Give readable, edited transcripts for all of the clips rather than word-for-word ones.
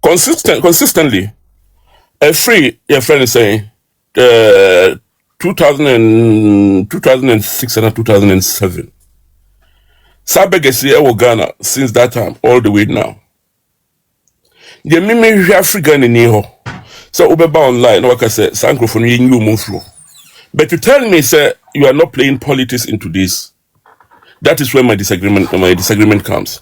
Consistently, a free your friend is saying 2006 and 2007. Sabegesi ewo Ghana since that time all the way now. The mimi Africa ni ho. So ubeba online, like I said, Sankrofon you move through. But to tell me, sir, you are not playing politics into this. That is where my disagreement comes.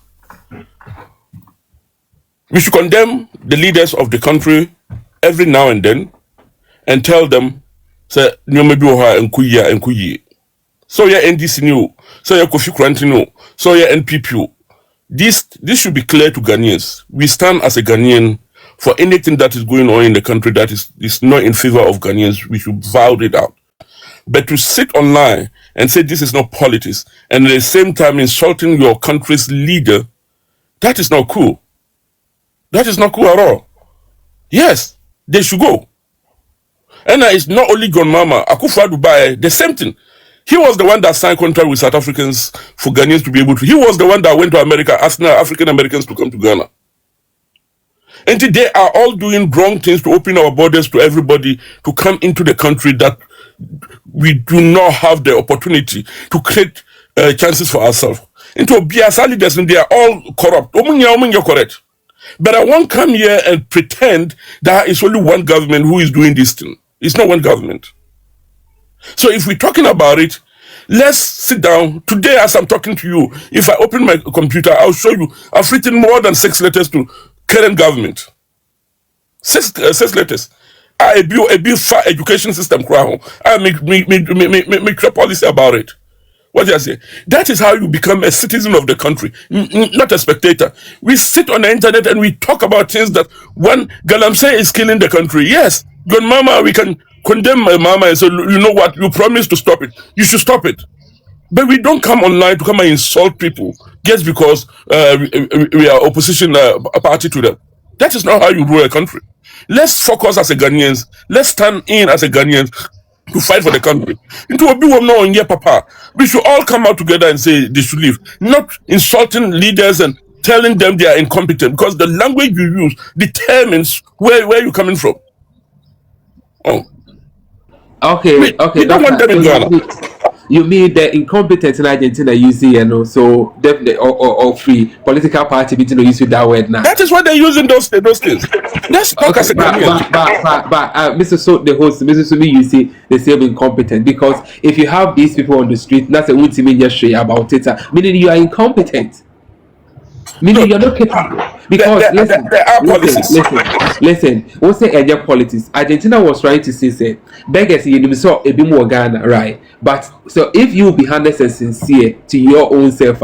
We should condemn the leaders of the country every now and then and tell them, say, Nyomeduha and Kuyi. So yeah, NDC new, so yeah, Kofi Kurantino, so yeah, NPP. This should be clear to Ghanaians. We stand as a Ghanaian for anything that is going on in the country that is not in favor of Ghanaians. We should vow it out. But to sit online and say this is not politics and at the same time insulting your country's leader, that is not cool. That is not cool at all. Yes, they should go. And it's not only John Mahama, Akufo Dubai, the same thing. He was the one that signed contract with South Africans for Ghanaians to be able to. He was the one that went to America asking African Americans to come to Ghana. And they are all doing wrong things to open our borders to everybody to come into the country that we do not have the opportunity to create chances for ourselves. Into BSA leaders, they are all corrupt. Omunya correct. But I won't come here and pretend that it's only one government who is doing this thing. It's not one government. So if we're talking about it, let's sit down. Today, as I'm talking to you, if I open my computer, I'll show you. I've written more than 6 letters to current government. 6 letters. I build far education system. I make a policy about it. What do I say? That is how you become a citizen of the country, not a spectator. We sit on the internet and we talk about things that when Galamsey is killing the country, yes, good mama, we can condemn my mama and say, you know what, you promised to stop it. You should stop it. But we don't come online to come and insult people just because we are opposition party to them. That is not how you rule a country. Let's focus as a Ghanaians. Let's stand in as a Ghanaians to fight for the country. Into a big no on papa. We should all come out together and say they should leave. Not insulting leaders and telling them they are incompetent, because the language you use determines where you're coming from. Oh. Okay, we don't want them in Ghana. You mean the incompetent in Argentina, you see, so definitely, or free political party, you know, use that word now. That is what they're using those things. Let's talk as a Ghanaian. But Mr. So, the host, Mr. Sumi, you see, they say incompetent, because if you have these people on the street, that's a good mean just about it, meaning you are incompetent. Meaning you're not capable. Because there are policies. Listen. What's the area politics? Argentina was trying to say, beggars you saw a bit more Ghana, right? But so if you be honest and sincere to your own self,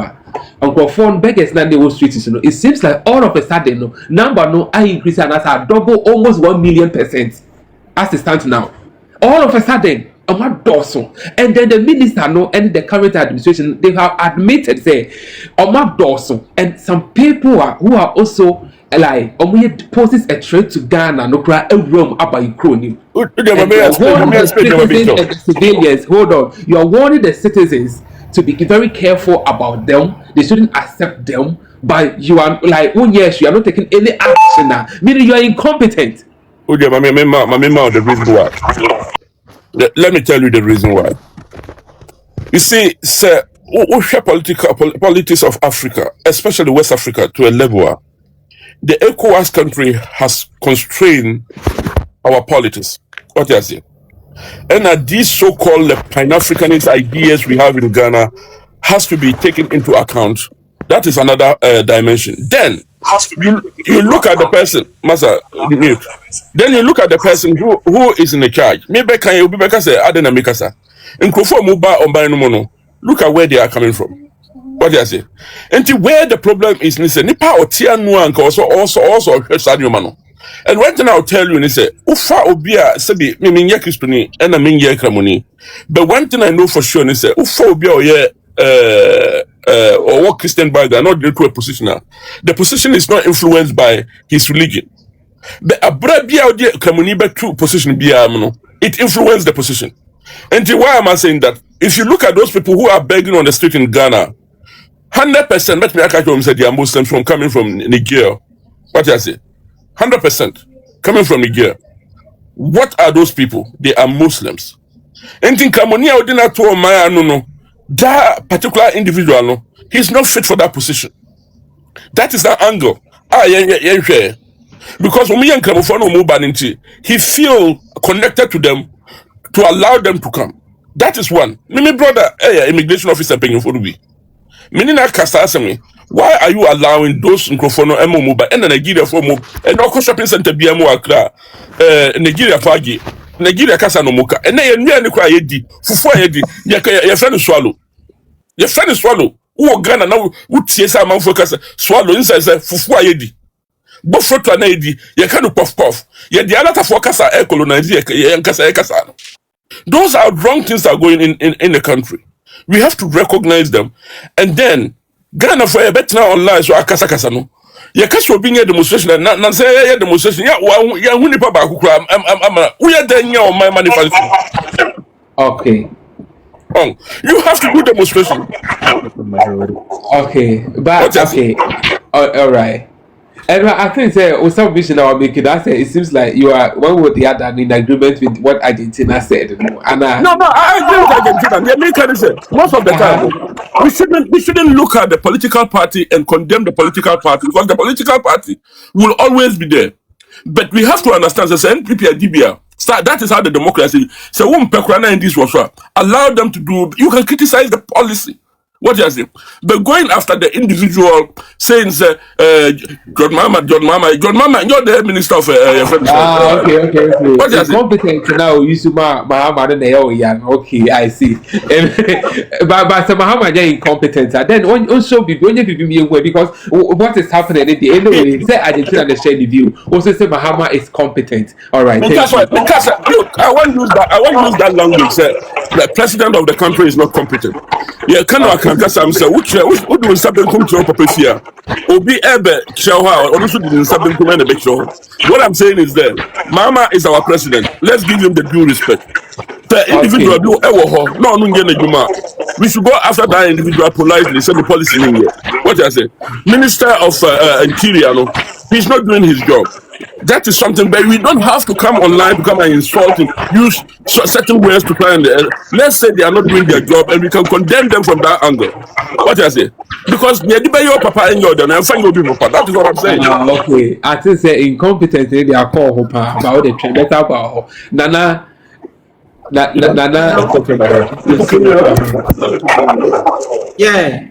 Uncle Phone beggars now they will street, it seems like all of a sudden number I increase and as a double almost 1,000,000% as it stands now. All of a sudden. And then the minister and the current administration, they have admitted say and some people who are also like poses a threat to Ghana no cry a room about Ukraine. Civilians, hold on. You are warning the citizens to be very careful about them. They shouldn't accept them, but you are like, oh yes, you are not taking any action now. Meaning you are incompetent. The reason why. Let me tell you the reason why. You see, sir, politics of Africa, especially West Africa, to a level, the ECOWAS country has constrained our politics. What do you say? And these so-called Pan-Africanist ideas we have in Ghana has to be taken into account. That is another dimension. Then you look at the person, Masa, then you look at the person who is in the charge. Maybe can you be say Adena Mikasa. In Krofo Muba or Bainomono, look at where they are coming from. What do I say? And where the problem is, Nipa or Tia Nuanka also Sadio Mano. And one thing I'll tell you, say, Ufa Obia Sabi, Minya Kristoni, and a Minya Kramoni. But one thing I know for sure is Ufa Obia or what Christian background, not the to a positioner. The position is not influenced by his religion. But Abrabia Kamuniba true position it influenced the position. And why am I saying that? If you look at those people who are begging on the street in Ghana, 100% let me say they are Muslims from coming from Nigeria. What do I say? 100% coming from Nigeria. What are those people? They are Muslims. Anything Camonia or dinner to Maya no. That particular individual, no, he's not fit for that position. That is that angle. Yeah. Because when we young Camofono move he feel connected to them to allow them to come. That is one. Me brother, immigration officer paying for me. Meaning that Kasasami, why are you allowing those Nkrofono Emo Muba and Nigeria for Mo and no shopping center BMO Accra, Nigeria Fagi, Nigeria Kasano Moka, and then you cry Yedi, Fufu Yedi, your friend swallow. Your friend is swallow. Who Ghana now would see some man focus swallow inside Fufu Yedi. Both to an AD, you can't puff. Yet the other focus are colonizing Kasa. Those are wrong things that are going in the country. We have to recognize them. And then, Ghana for a better now online, so Akasa no. You can't be a demonstration and say a demonstration. Yeah, we are there now on my manifesto. Okay. You have to do demonstration. Okay, but okay. All right. And I think some vision I was making, I said it seems like you are one with the other in agreement with what Argentina said. And I agree with Argentina. The Americans said most of the time we shouldn't look at the political party and condemn the political party because the political party will always be there. But we have to understand that NPP and DBA. That is how the democracy. So when Pekrana in this was allow them to do. You can criticize the policy. What you say? But going after the individual, saying, John Mahama, you're the minister of okay. What you say? Competent now, you see Mahama and they okay, I see. But Mahama is incompetent. Then also be because what is happening in the anyway, say Argentina and share the view. Also say Mahama is competent. All right. Because look, I want to use that language. The president of the country is not competent. Yeah, Kasa say which do something come to Papa Fia. Obi Ebe Shawa or also didn't something come in the big show. What I'm saying is that Mama is our president. Let's give him the due respect. The individual do no. We should go after that individual politely, send the policy in here. What I say? Minister of Interior, no, he's not doing his job. That is something, but we don't have to come online to come and insult him, use certain words to try and let's say they are not doing their job and we can condemn them from that angle. What I say? Because your papa and your papa. That is what I'm saying. Okay, I think say incompetent they are called about the trend better about Nana. Yeah.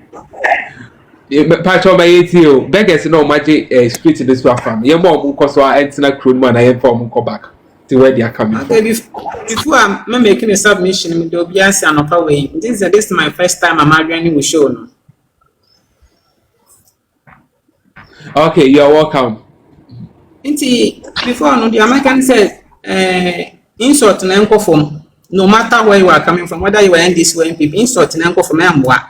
Patch by ATO, beggars no magic street in this farm. Your mom because I enter a crew man, I inform go back to where they are coming from. Before I'm making a submission, there will be answer on our way. This is my first time I'm arguing with show. Okay, you're welcome. Before no, the American said, insult and uncle from no matter where you are coming from, whether you are in this way, people insult and uncle from Amwa.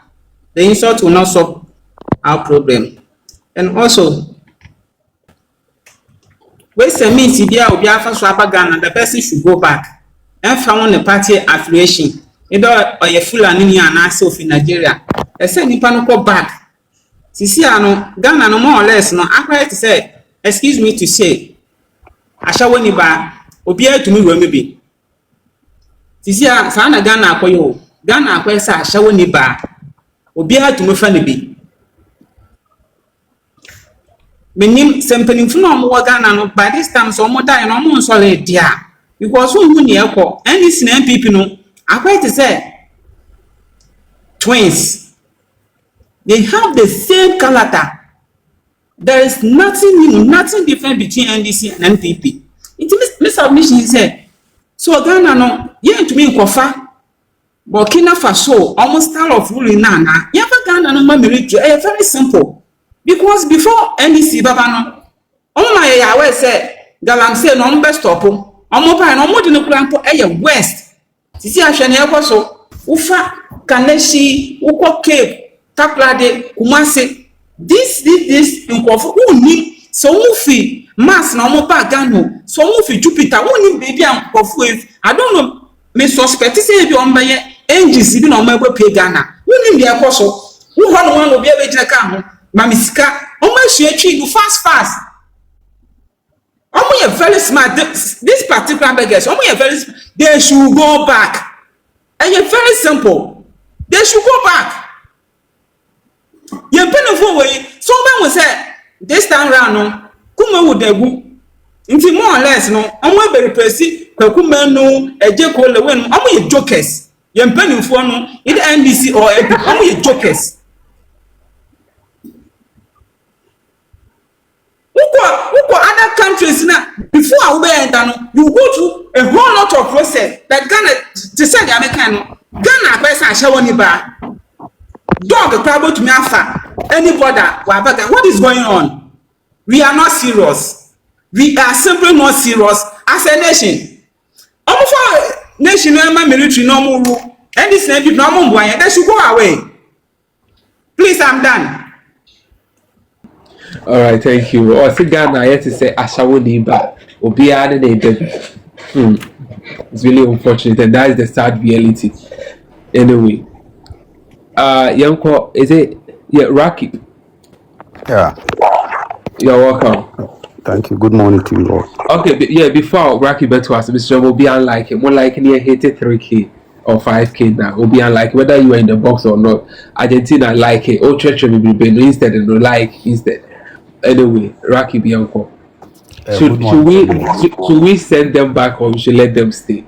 The insult will not solve our problem. And also, when some means if you are Ghana, the person should go back and found the party affiliation. Either or a full and answer in Nigeria. I said, you can go back. Sisiano, Ghana no more or less. No, I try to say, excuse me to say, I shall win you back, or be to me where maybe. Sisia, Sana Ghana for you. Ghana, I shall win you back, or be to me funny be. Meaning, something from Ghana, by this time, so more than almost solid, dear. Because who near call and this name people know, I quite to say twins. They have the same character. There is nothing new, nothing different between NDC and NPP. It is submission said. So Ghana no, yeah to me Kofa, Burkina Faso, almost style of ruling Nana. Yeah, Ghana no memory very simple. Because before NDC Babano, oh my Yahweh said, Galam say no best stop. Omopa no more than a west. Sisi Ashani Akoso, Ufa, Kaneshi, Uko Cape, Taplade, Kumase. This in Kofu, who need so mufi, Mass no more Gano, so mufi Jupiter, who need baby and Kofu. I don't know, may suspect say you on my engines even on my web pay Ghana. Who need the Akoso? Who one will be able to come? Mamisika, almost you fast. very smart. This particular beggars, they should go back. And you're very simple. They should go back. You're painful way. Someone will say, this time round, no, come with the book. Into more or less, no, I'm not very perceived. Kakuma no, a joke all the way. I'm jokers. You're painful, no, either NDC or I'm jokers. Who other countries now? Before I went, you go through a whole lot of process that Ghana to send the American Ghana person show any bar. Dog trouble to me after anybody. What is going on? We are not serious. We are simply not serious as a nation. Almost national military no more. And this name no more. They should go away. Please, I'm done. All right, thank you. Oh, see Ghana, I have to say Ashawo Niba. Obiane ne. It's really unfortunate, and that is the sad reality. Anyway, Yanko, is it Rocky? Yeah, You're welcome. thank you. Good morning to you all. Okay, before Rocky bet to us, Mr. Obiane like it, more like near 3K or 5K now. Obiane like whether you are in the box or not. Argentina like it. Oh, church will be instead and no like instead. Anyway, Rocky Bianco. Should we send them back or we should let them stay?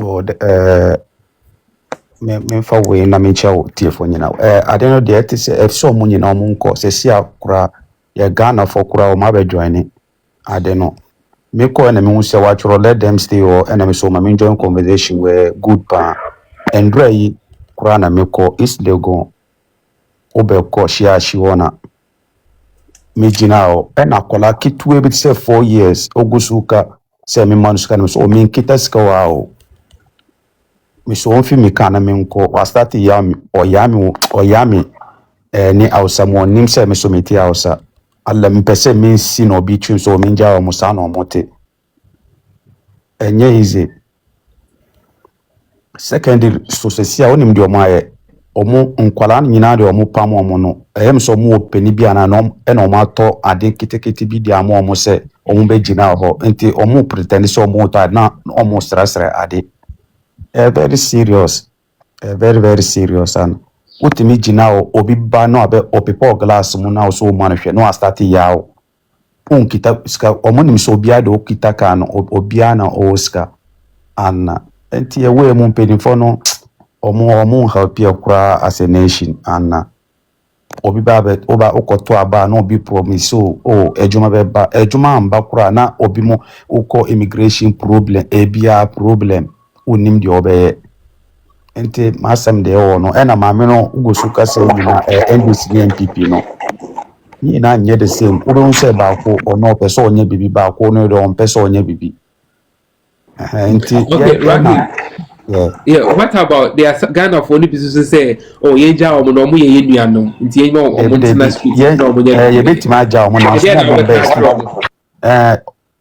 Oh, me for we na me chow tie for nyina. I don't know the say if so mo nyina mo nko se sia kura ye Ghana for kura o ma be join. I don't know. Me ko na me hu say wa let them stay or na me so ma me join conversation where good pa and yi kura na me ko is lego obe ko shia shi wona Mijinao ena kola kitwe bit say 4 years ogusuka se mi manuska no so mi kita ska wao mi so onfi mi kana mi nko wa start yami oyami ni ausa mo nim se mi so meti ausa alla mi pese mi si no bi tun so mi nja o musa no mote enye easy secondary so se sia onim de omaye omo nkwala nyina de omo pam omo no em so mo openi bia na no e na omo ato ade kitekete bi dia mo omo se omo be gina ho enti omo pretend so omo to na omo stressre ade very serious very very serious and utimi gina obi ba no abe opipo glass mu na so mo na hwe no start yawo unkita ska omo nim so bia de okita ka no obia na oska and enti ewe mu mpedifo no omo help you kura as a nation and obi babe oba okoto aba na obi promise so ejuma beba ejuma amba kura na obi mo uko immigration problem ebia problem unim di obe ente masam de no ena maame no ugosuka se nyina NDC NPP no ni na nye the same udon se ba ko ono pese onye bibi ba ko no do on pese onye bibi enti yeah, what about there are Ghana for only people say oh yenja omo no mo ye nuanom nti yenja omo ntina street no omo ye betima ja omo na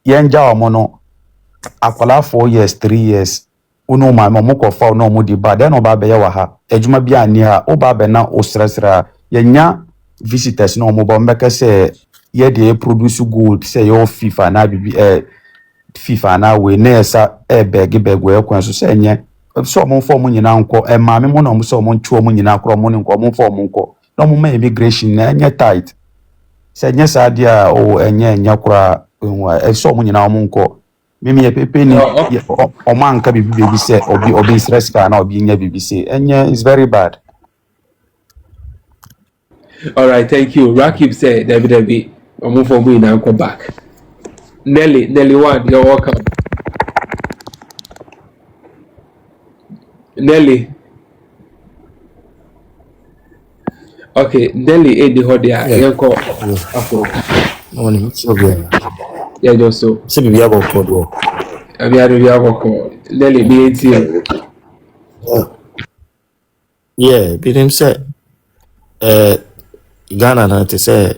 yenja omo no akwala 4 years 3 years uno ma mo ko fa no mo di ba den no ba be ye wa ha ejuma bia ni ha o ba be na o stressra yenya visitors no mo ba mbeka say ye dey produce gold say your FIFA na bibi FIFA na we na esa beg we kwan so say nye so mo form nyina nko maame mo na mo so mo nchuo mo nyina akro mo nko mo form nko no mo ma immigration na enye tight say nye sa dia enye kura so mo nyina mo nko mimi ye pepe ni o man ka bibi baby say obi stress ka na obi nya bibi say enye is very bad. All right, thank you. Rakib said David omo form mo nyina nko back. Nelly one, you're welcome. Nelly. Okay, Nelly the hot there. Yeah, call. Morning, so good. Yeah, just so. So we have a code. We have a call. Nelly, be here. Yeah, but him say, Ghana na te say,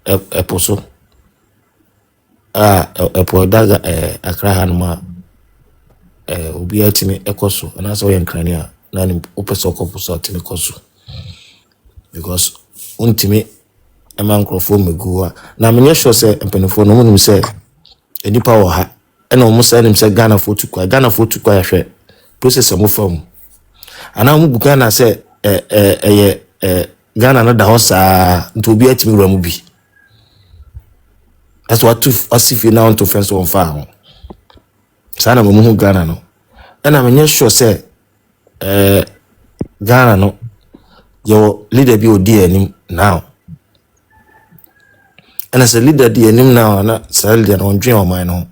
a poso. A podaga, a crahanma. Obi atimi ekoso and that's why enkrania na ni opeso kopuso atimi koso because untimi emankrofo meguwa na menye sure say empenifo no munum say enipa wɔ ha ɛna ɔmo sɛ nim sɛ Ghana fo tu kwa yɛhwɛ process ɔmo fam ana ɔmo bu Ghana sɛ Ghana no da hɔ saa nti obi atimi wura mu bi that's what asifie na on to fence on fa ho saa na mo hu Ghana no ɛna menye sure sɛ Ghana no your leader bi odi anim now and as a leader di anim now na sa leader no ndwen o man no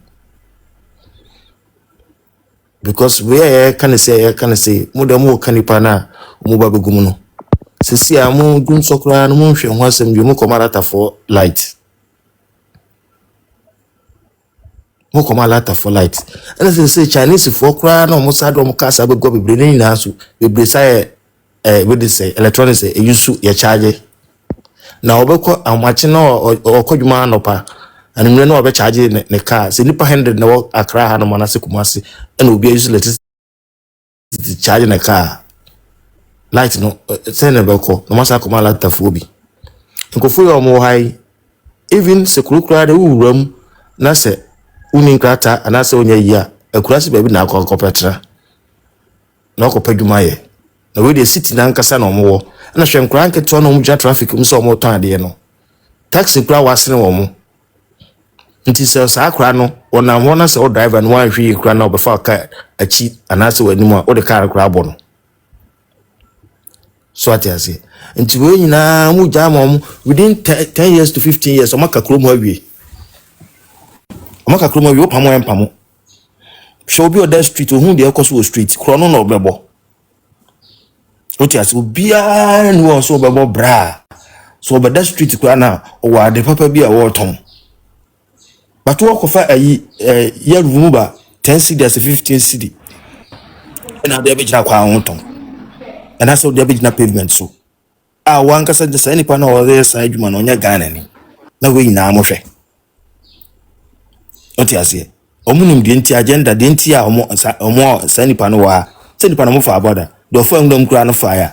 because we can say mo da mo kanipa na mo ba begum no sisi a mo dun sokra no mo hwe ho asem bi mo komarata for light and as say Chinese for kra na mo sa do mo kasa be go bebre ni na so bebre sa we dey say electronics e use ya charge na obekọ amachi na okodwuma anopa animre na obe charge ne car se nipa 100 na wo akra ha no manase kumase na obi use electricity charge ne car light no se ne beko no masa kuma light tafobi nkofo yo mo hai even se kurukura de wuram na se uni nkrata anase onya yia akurase ba bi na akọpetra na okọpadwuma ye na we dey city na nkasa na omwo na hwe nkran keto na omja traffic mso omwo ton ade no taxi kura wasene wo mo nti se sa akra no wona ho na se o driver no wan hwe kura na obefa ka achi anase wanimu a o de car kura abo no so atiase nti we nyina mu jama mo within 10 years to 15 years omaka kro mo awie opamo empamo show bi o that street ohun de ekoso street kro no na obebo otiase obia no so obebo bra so obeda street kwa na o wa de papa bi a wo tom but wo kofa ayi yeru mu ba 10 cedis 15 cedi na de be jina kwa ho tom na so de be jina pavement so a wan kasa de sa nipa na o re sa adwuma no nya Ghana ni na we nyina mo hwe otiase omunum de nti agenda de nti a omo sa nipa no wa se nipa no mo fa aboda do fa ngdom kura no fa ya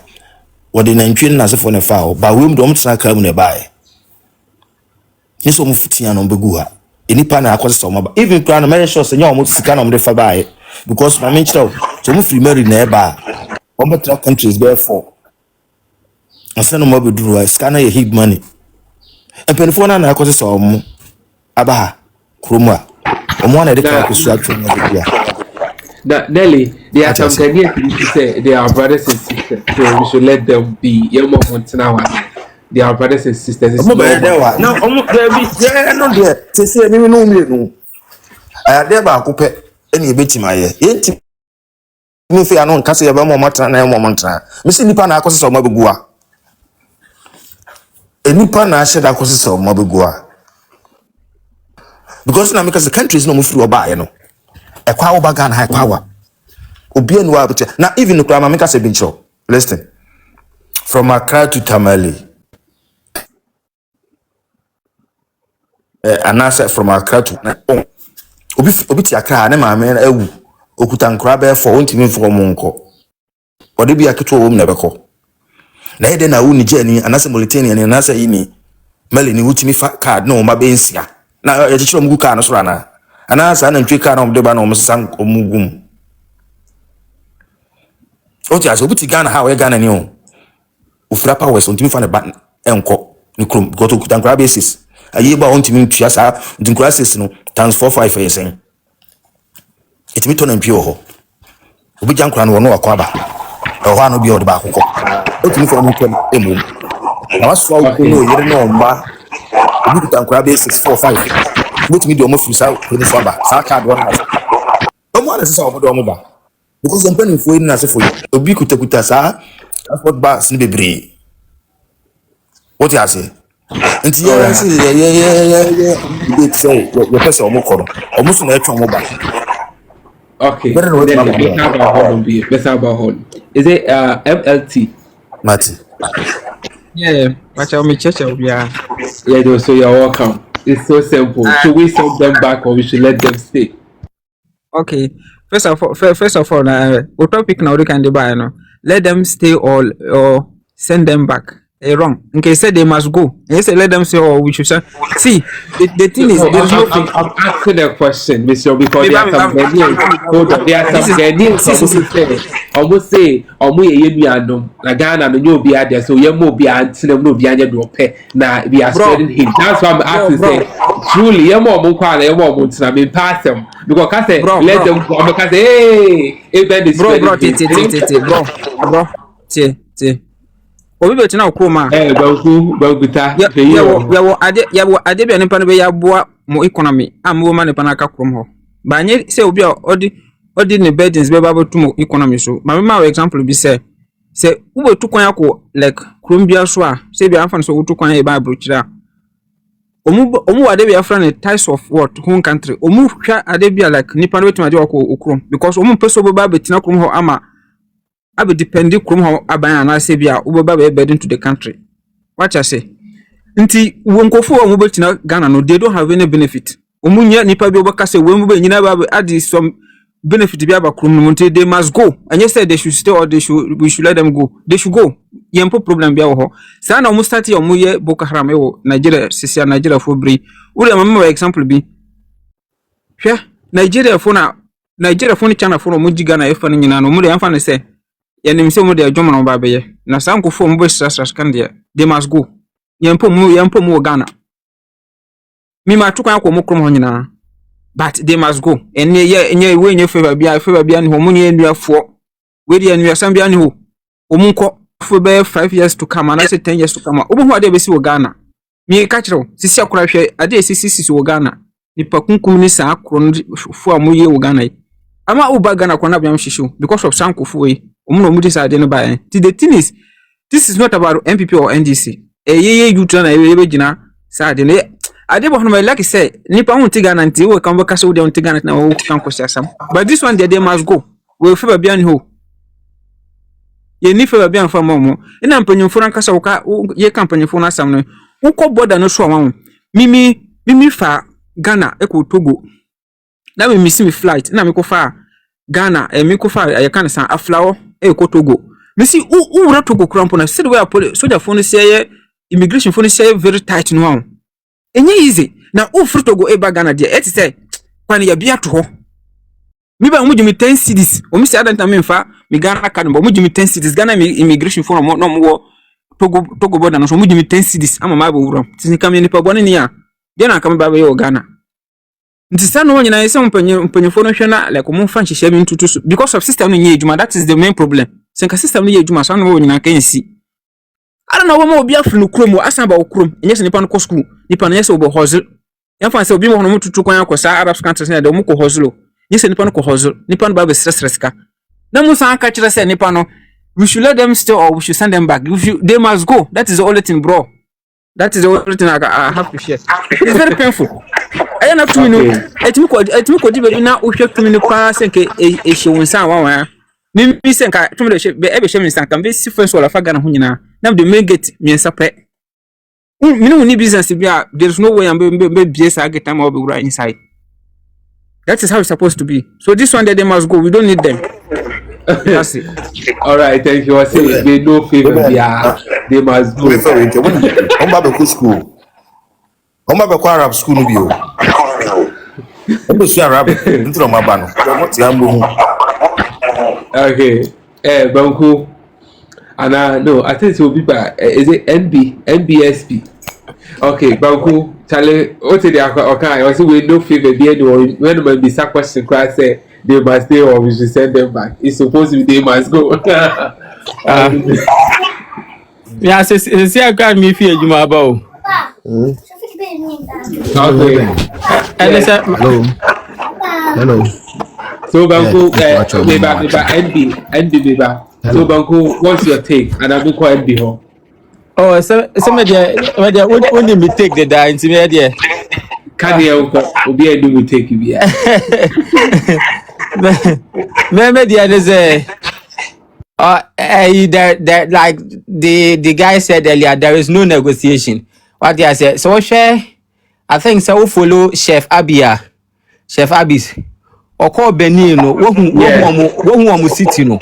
wode na ntwe na se fo ne fa o ba wem do mo tsana ka mu ne bae yeso mo fitia no begu ha enipa na akwose so mo ba even kura no me sure se nya mo sika no mo de fa bae because na me nchira so mo free marry na e ba o better countries be for asa no mo be duru wa sika na ye hig money empenfo na akwose so mo aba kroma omo na de ka kusu atwe no be ya. Nelly, there are some Ghanaians who say they are brothers and sisters, so we should let them be. They are brothers and sisters. It's normal. No, no, dear. They say, "Me no, me no." I had never coupe any bit my year. Yet, me fear no case about more matter na more mantra. Missy Nipa na causes of Mabugua. A Nipa na said that causes of Mabugua. Because now because the country is no move through a you know. A power bagan high power. Obi and wa now even the crime make us a bench. Listen. From Accra to Tamale. And I said from Accra to Obi ti Accra na ma me ewu. Okuta nkra be for ontimi for monko. Ode bi aketo wo mnebeko. Na ede na wo ni jani anase Mauritania ni anase yini. Mali ni wutimi fa card na o ma be nsia. Na ye chiro mgu ka no so na. Anasa na ntwe ka na omde ba na omsan omugum. Oti aso buti Ghana ha we Ghana ni o. Ufra power so ntimi fa ne ba enko ni krom go to kutan kra basis. Ayi ba on ntimi ntwa sa ntinkra sis no times 45 yesen. Etimi to na ntwe ho. Obi jankra no no akwa ba. E ho ano bi o de ba akoko. Otimi fo mo kwem emu. Na waso awu ko no yire no mba. Obi kutan kra basis 45. Which me do mo fusa ko ni so ba sa card one house omo ana se omo do omo ba because some penny for na se for obi kutakuta sa transport bus ni bebre what you say nti ya say big say your person omo koro omo so na etwa omo ba okay let's have about hold is it MLT Mati Yeah, watch out me church yeah. Yeah, so you're welcome. It's so simple. Should we send them back or we should let them stay? Okay. First of all, what topic now they can buy no. Let them stay or send them back. wrong. Okay, said they must go. Yes, let them say, oh, we should say. See, the thing is, there's no thing. I'm asking a question, Monsieur, because there are some Ghanaians. Hold on, there are some Ghanaians almost say, almost a year, na Ghana, no you be there, so you more be answering them, no be under your pay. Now we are spreading him. That's why I'm asking, say, truly, you more Mukwana, you more Muntina, be pass them. Because I say, let them go, because hey, if that is bro, obi betina okoma Baguta yawo ade bi anipa no be yaboa mo economy amwo ma nipa na aka krom ho ba nye se obi a odi ne burdens be babotu mo economy so ma me ma example bi se ubetu kwan akọ like krom bia so a se bia amfa so utu kwan e ba brochira omu wade bia fra ne types of what home country omu hwa ade bia like nipa no betu ma de okọ okrom because omu peso be ba betina krom ho ama abe depending krom ho aban na se bia ubeba be burden to the country what I say nti wonkofo omu betina Ghana no they don't have any benefit omunya nipa bi obaka se wemu be nyina ba add some benefit bi aba krom no nti they must go and you said they should stay or we should let them go they should go yempo problem bi ho sa na omu start omu ye Boko Haram wo Nigeria for bri uri amama example bi hwe Nigeria for ni China for omu giga na efa ni nyina no mu de amfa ne se yanim se mu de adwom no ba beye na sankofo mu be stress kan de they must go yempo mu Ghana mi ma tukwan akọ krom ho nyina but they must go enye we nye favor bia ni ho mu nye nuafo we de nuasam bia ni ho omunko for be 5 years to come and I say 10 years to come obo ho ade be si wo Ghana mi ka kire sisi akora hwe ade sisi wo Ghana nipa kunkum ni sa akoro fo amoye wo Ghana ama uba Ghana kwana bia mhwehwe because of sankofo we omuno mu dis ade no ba the thing is this is not about MPP or NDC ye youth na ye gina sa ade no ade bo no like say nipa hu ti Ghana nti we kan be kase wo de hu Ghana na wo kan kwesi asam but this one they must go we favor bia ni ho ye ni favor bia fa mo ina mpanyimfo ran kasa wo ka ye kampanyimfo na asam no wo ko border no so awan mimi fa Ghana eko Togo na me miss me flight na me ko fa Ghana me ko fa ye kan san aflawo eko Togo me si u wura Togo krampo na said we are soldier phone say immigration phone say very tight no wan enye easy na u fru Togo e ba Ghana dia et say kwan ya bia to ho mi ba mu jimi 10 cities o mi say adanta me mfa mi Ghana kan bo mu jimi 10 cities Ghana immigration phone no mo Togo border no so mu jimi 10 cities ama ma ba wura tini kam ni pa bone ni a dia na kam ba ba yo Ghana nti sanu wo nyina yese mpanyefo no hwe na like mo fa nhihye bi ntutu because of system no nye ejuma that is the main problem senka system no nye ejuma sanu wo nyina kan si ara na wo ma obi afru no krom asan ba wo krom enye nipa no ko school nipa no yese obo hustle yan fa se obi mo no mututu kwan akosa Arab countries na de mo ko hustle yese nipa no ko hustle nipa no ba be stress ka na mo san ka kire se nipa no we should let them stay or we should send them back they must go that is the only thing bro that is the only thing I have to share it's very painful I na to me no etimi ko di be na ohwe to me no pa senke e hwunsan wan mi senka to me de be e be hwe mi sanka be si first wala fa Ghana ho nyina na de main gate mi nsapre mi no ni business bia there is no way am be business I get time or be right inside that is how it's supposed to be so this one they must go we don't need them that's it all right thank you I say they no favor they must go on ba be school on ba be Arab school no bi o on be Arab ntro ma ba no mo ti am lo okay Banku and no I think it will be by is it NBSP okay Banku Charlie what did okay I say we no favor be anyone when man be sack question class say they must stay or we should send them back it's supposed to be they must go yeah say I got me fear you about okay hello so Banku NB so Banku what's your take and I'm going NB ho oh so media when me take the die into me there can you obi edu we take you here me there is there like the guy said earlier there is no negotiation what I said so share I think so follow Chef Abis oko Benin no wo hu amu city no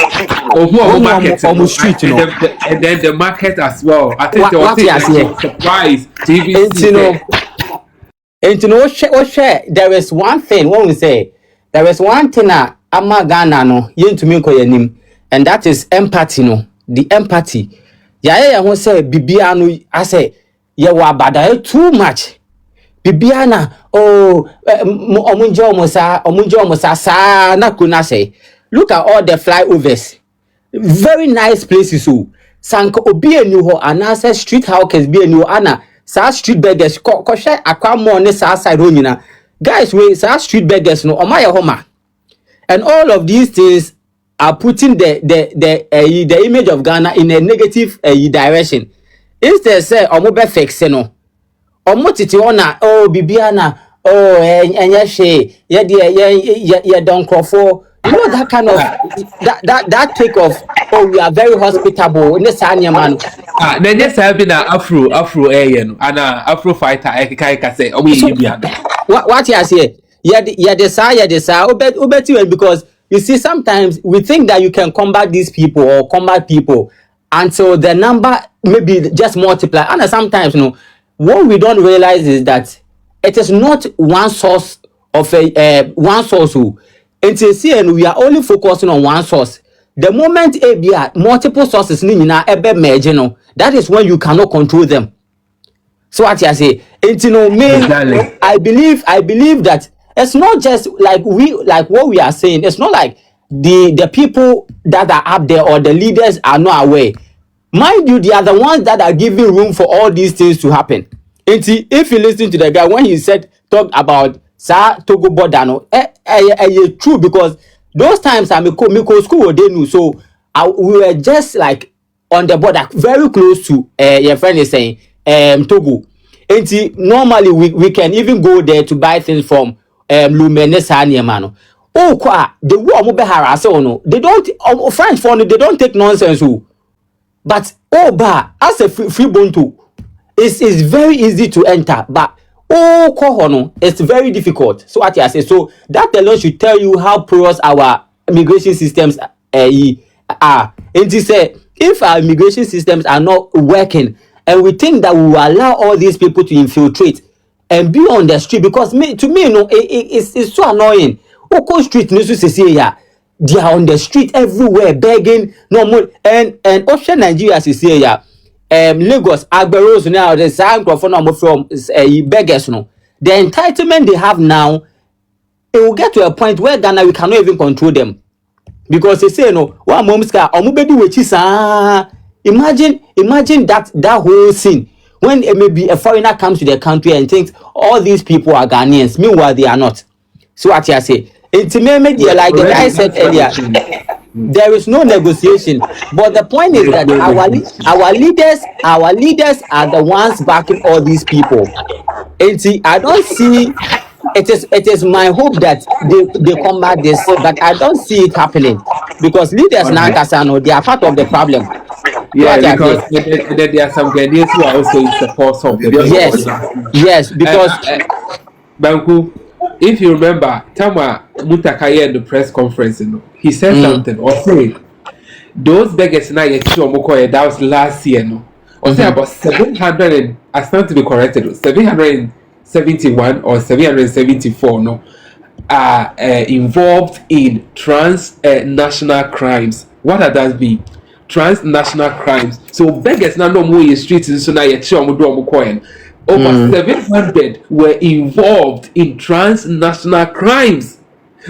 Omo market, almost street, you know. and then the market as well. I think they What were you say? surprised to even And see you know, that. and you know, share. There is one thing when we say there is one thing that ama Ghana no yen to me koyanim, and that is empathy. No, the empathy. Yeah, who say bibia no. I say yeah, wabada too much. Bibiana oh omunjo omusa sa na kuna say. Look at all the flyovers. Very nice places oh sanka obi eni ho anase street hawkers bi eni ho ana sa street beggars ko hwe akwamo ne sa side ho nyina guys we sa street beggars no omaye homa and all of these things are putting the image of Ghana in a negative direction instead say omo be fix no omo titi ona oh bibiana oh enye hwe ye don crofo you know that kind of that take of oh we are very hospitable in this man Then just having an afro no and afro fighter I say oh so we what you say yeah the obeti because you see sometimes we think that you can combat these people or combat people until the number maybe just multiply and sometimes you know what we don't realize is that it is not one source of a one source who and we are only focusing on one source. The moment multiple sources merge, that is when you cannot control them. So what I say, me, I believe that it's not just like what we are saying. It's not like the people that are up there or the leaders are not aware. Mind you, they are the ones that are giving room for all these things to happen. If you listen to the guy when he talk about Sa Togo border, no, true because those times I go school they knew so we were just like on the border, very close to your friend is saying Togo. Normally we can even go there to buy things from Lumene Sanyemano. Oh, the war be harass no. They don't French for they don't take nonsense. But as a free bonto, it's very easy to enter. But it's very difficult. So what I say, so that alone should tell you how porous our immigration systems are. And he said, if our immigration systems are not working, and we think that we will allow all these people to infiltrate and be on the street, because to me, you know, it's so annoying. Oko street news to say yeah, they are on the street everywhere begging no more and Ocean Nigeria is say yeah. Lagos Agberos now the same from beggars no. The entitlement they have now, it will get to a point where Ghana we cannot even control them. Because they say no one mom's car imagine that whole scene when maybe a foreigner comes to the country and thinks all these people are Ghanaians, meanwhile they are not. So what I say, it's maybe like the guy said earlier, there is no negotiation. But the point is that our leaders are the ones backing all these people. And see, I don't see it is my hope that they combat this, but I don't see it happening because leaders now Kasano, they are part of the problem. Yeah, because there are some Ghanaians who are also in support of the yes, because Banku, if you remember, Tama Muntaka in the press conference, you know, he said something or said those beggars now that was last year, no, or say about 700 and I stand to be corrected, 771 or 774, no, are involved in transnational crimes. What does that be? Transnational crimes. So beggars now no more in streets so now over 700 were involved in transnational crimes.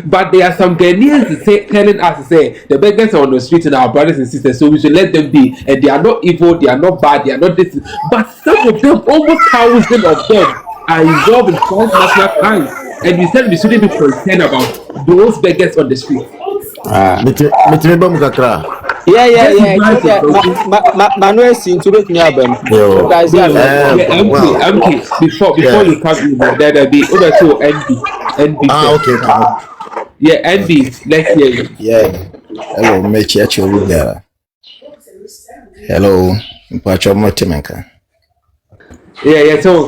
But there are some Ghanaians telling us to say the beggars are on the street and our brothers and sisters, so we should let them be. And they are not evil, they are not bad, they are not this. But some of them, almost thousands of them, are involved in transnational crimes. And you said we shouldn't be concerned about those beggars on the street. Yeah. Manuel seems to make me up. Before you come in, there'll be over to NB. Okay. Yeah, NB. Let's hear you. Yeah. Hello, Mechi there. Hello, Mpacho Motimenka. Yeah. So,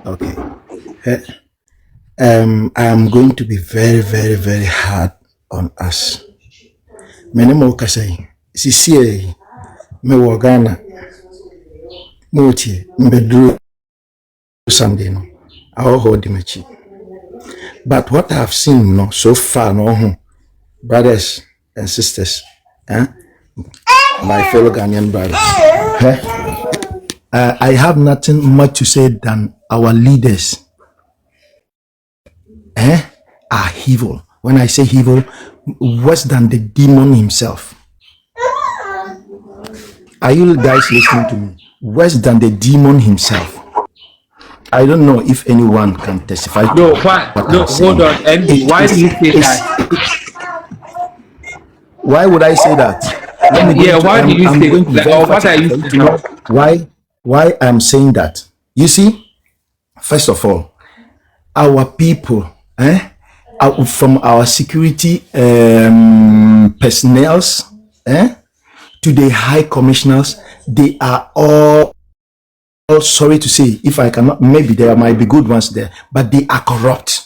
okay. I am going to be very, very, very hard on us. mene mo kasai sisie me wo Ghana moti mbedru Sunday no I hold him achi. But what I've seen no so far no brothers and sisters, my fellow Ghanaian brothers, I have nothing much to say than our leaders are evil. When I say evil, worse than the demon himself. Are you guys listening to me? Worse than the demon himself. I don't know if anyone can testify to No, what no, I'm saying. hold on, Andy. Why do you say that? Why would I say that? Why do you I'm say going to that? be Or very what are you to saying? know why I'm saying that. You see, first of all, our people, from our security personnel, to the high commissioners, they are all sorry to say, if I cannot, maybe there might be good ones there, but they are corrupt.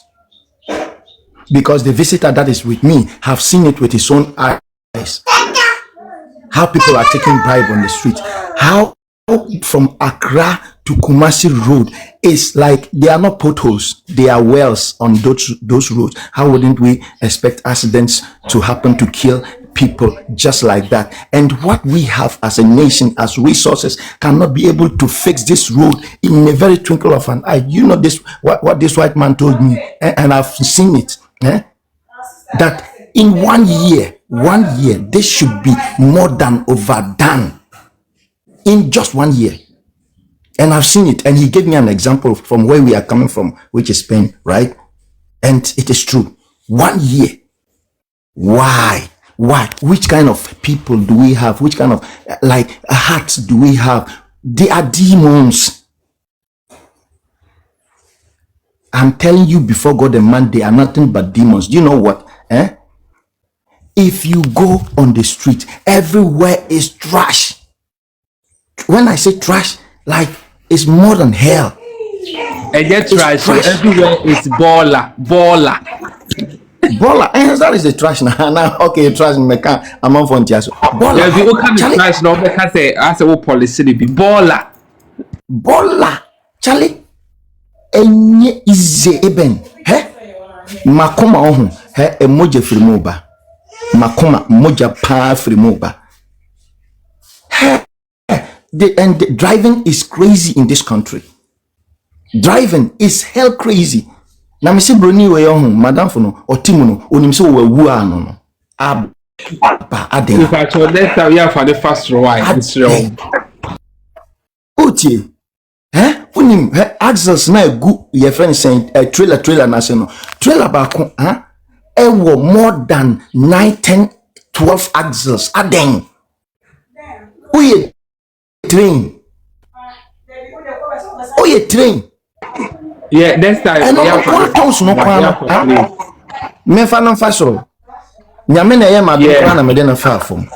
Because the visitor that is with me have seen it with his own eyes. How people are taking bribe on the street. How from Accra to Kumasi Road is like they are not potholes, they are wells on those roads. How wouldn't we expect accidents to happen to kill people just like that? And what we have as a nation, as resources, cannot be able to fix this road in a very twinkle of an eye. You know this, what this white man told me, and I've seen it. That in 1 year, this should be more than overdone in just 1 year. And I've seen it. And he gave me an example from where we are coming from, which is Spain, right? And it is true. 1 year. Why? Which kind of people do we have? Which kind of hearts do we have? They are demons. I'm telling you before God and man, they are nothing but demons. Do you know what? If you go on the street, everywhere is trash. When I say trash, like it's more than hell. And yet trash. So everywhere is baller. And that is the trash now. Okay, trash in Mecca. I'm on phone. Baller. Yeah, the kind of trash now because as a policy be baller. Charlie. Enye ize eben. Makoma ohun. Emoje frimoba. Makoma moja pa frimoba. And the driving is crazy in this country. Driving is hell crazy. Na me se broni we ohun madam for no otimu no onim se wo wu ano no. Aba aden. If I told next time we have for the first row, it's wrong. Otie. Unim axles na egu your friend saying trailer na say no. Trailer ba ko ewo more than 9, 10, 12 axles aden. Uye train. Yeah, next time we have no me fa no fa so. Nyame na ye ma do na me de na fa fom.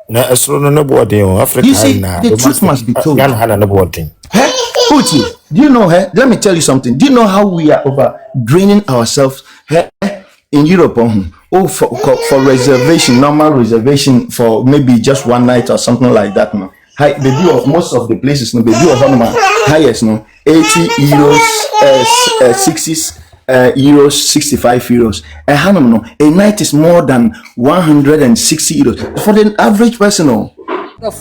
Na esro no boarding Africa. You see, the truth must be told. No boarding. Uchi, do you know, let me tell you something. Do you know how we are over draining ourselves in Europe? For reservation, normal reservation for maybe just one night or something like that. No, they do of most of the places. No, they do of highest. No, 80 euros, 60 euros, 65 euros. A night is more than 160 euros for the average person. No.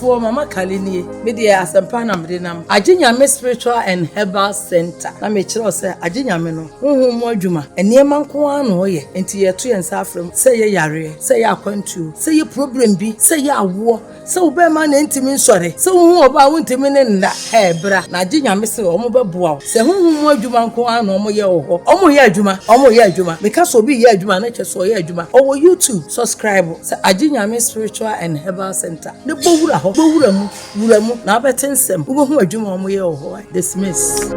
For Mama Kalini, media Asampana Mdinam, Ajinyame Spiritual and Herbal Center. I may say Ajinyame no, Mojuma, and Yeman Kuano, and Tia 2 and Saffron, say a yare, say a quentu, say a problem be, say a war, so Berman intimate sorry, so who about intimate in that hair, bra, Najinyame so Omoba Boa, say who Mojuma Kuano, Omo Yajuma, because will be Yajuma, nature so Yajuma, over YouTube, subscribe, say Ajinyame Spiritual and Herbal Center. The wura mu na abetensem wo hu adwuma mo ye ho dismiss.